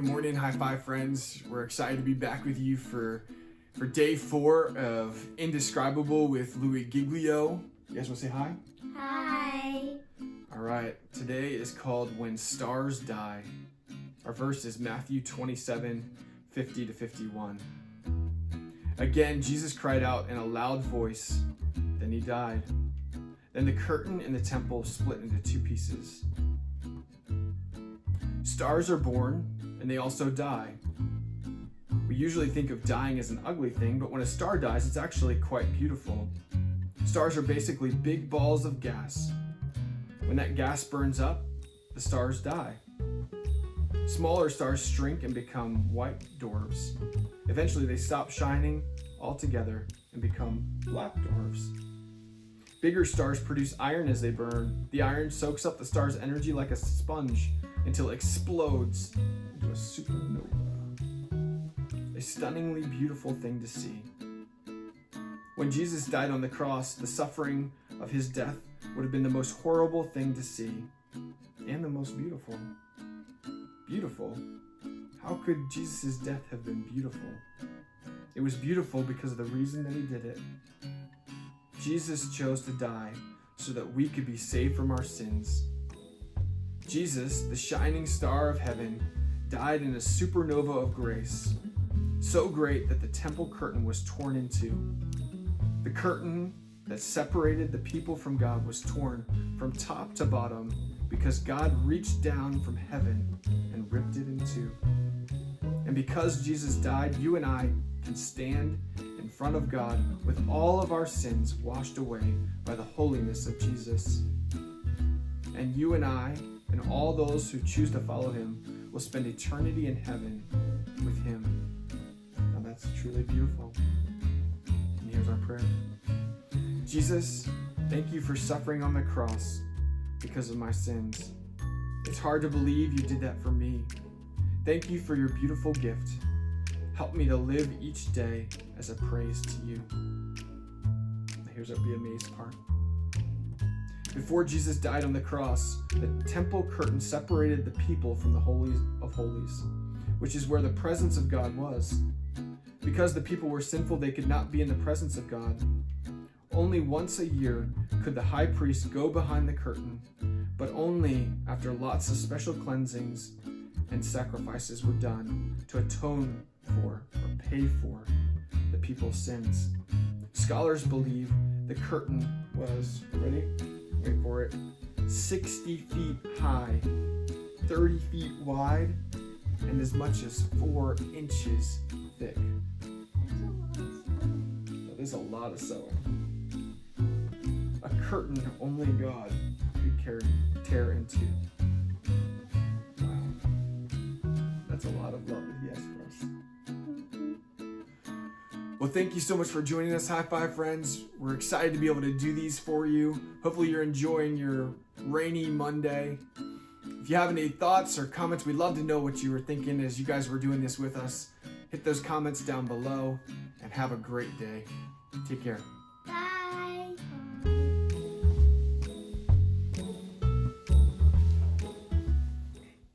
Good morning, High Five friends. We're excited to be back with you for day 4 of Indescribable with Louis Giglio. You guys want to say hi? Hi. All right, today is called When Stars Die. Our verse is Matthew 27:50-51. Again, Jesus cried out in a loud voice, then he died. Then the curtain in the temple split into 2 pieces. Stars are born, and they also die. We usually think of dying as an ugly thing, but when a star dies, it's actually quite beautiful. Stars are basically big balls of gas. When that gas burns up, the stars die. Smaller stars shrink and become white dwarfs. Eventually, they stop shining altogether and become black dwarfs. Bigger stars produce iron as they burn. The iron soaks up the star's energy like a sponge until it explodes into a supernova. A stunningly beautiful thing to see. When Jesus died on the cross, the suffering of his death would have been the most horrible thing to see, and the most beautiful. Beautiful? How could Jesus' death have been beautiful? It was beautiful because of the reason that he did it. Jesus chose to die so that we could be saved from our sins. Jesus, the shining star of heaven, died in a supernova of grace, so great that the temple curtain was torn in two. The curtain that separated the people from God was torn from top to bottom because God reached down from heaven and ripped it in two. And because Jesus died, you and I can stand in front of God with all of our sins washed away by the holiness of Jesus. And you and I, and all those who choose to follow him, will spend eternity in heaven with him. Now that's truly beautiful. And here's our prayer. Jesus, thank you for suffering on the cross because of my sins. It's hard to believe you did that for me. Thank you for your beautiful gift. Help me to live each day as a praise to you. Now here's the amazing part. Before Jesus died on the cross, the temple curtain separated the people from the Holy of Holies, which is where the presence of God was. Because the people were sinful, they could not be in the presence of God. Only once a year could the high priest go behind the curtain, but only after lots of special cleansings and sacrifices were done to atone for or pay for the people's sins. Scholars believe the curtain was, ready? Wait for it, 60 feet high, 30 feet wide, and as much as 4 inches thick. That is a lot of sewing. A curtain only God could tear into. Wow. That's a lot of love that he has for us. Well, thank you so much for joining us, High Five friends. We're excited to be able to do these for you. Hopefully you're enjoying your rainy Monday. If you have any thoughts or comments, we'd love to know what you were thinking as you guys were doing this with us. Hit those comments down below and have a great day. Take care.